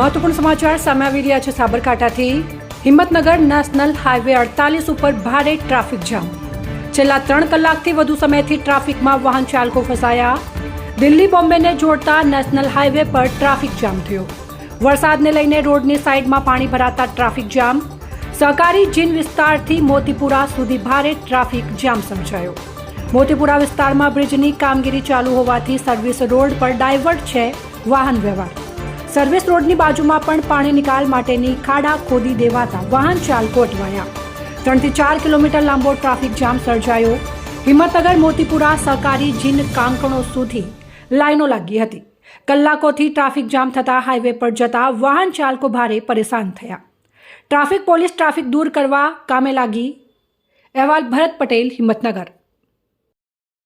મહત્વપૂર્ણ સમાચાર સામે આવી રહ્યા છે સાબરકાંઠાથી। હિંમતનગર નેશનલ હાઈવે 48 ઉપર ભારે ટ્રાફિક જામ। છેલ્લા 3 કલાકથી વધુ સમયથી ટ્રાફિકમાં વાહન ચાલકો ફસાયા। દિલ્હી બોમ્બેને જોડતા નેશનલ હાઈવે પર ટ્રાફિક જામ થયો। વરસાદને લઈને રોડની સાઈડમાં પાણી ભરાતા ટ્રાફિક જામ। સહકારી જીન વિસ્તારથી મોતીપુરા સુધી ભારે ટ્રાફિક જામ સર્જાયો। મોતીપુરા વિસ્તારમાં બ્રિજની કામગીરી ચાલુ હોવાથી સર્વિસ રોડ પર ડાયવર્ટ છે વાહન વ્યવહાર। સર્વિસ રોડની બાજુમાં પણ પાણી નિકાલ માટેની ખાડા ખોદી દેવાતા વાહન ચાલકો અટવાયા। 3 થી 4 કિલોમીટર લાંબો ટ્રાફિક જામ સર્જાયો। હિંમતનગર મોતીપુરા સહકારી જીન કાંકણો સુધી લાઈનો લાગી હતી। કલાકોથી ટ્રાફિક જામ થતા હાઈવે પર જતા વાહન ચાલકો ભારે પરેશાન થયા। ટ્રાફિક પોલીસ ટ્રાફિક દૂર કરવા કામે લાગી। અહેવાલ ભરત પટેલ, હિંમતનગર।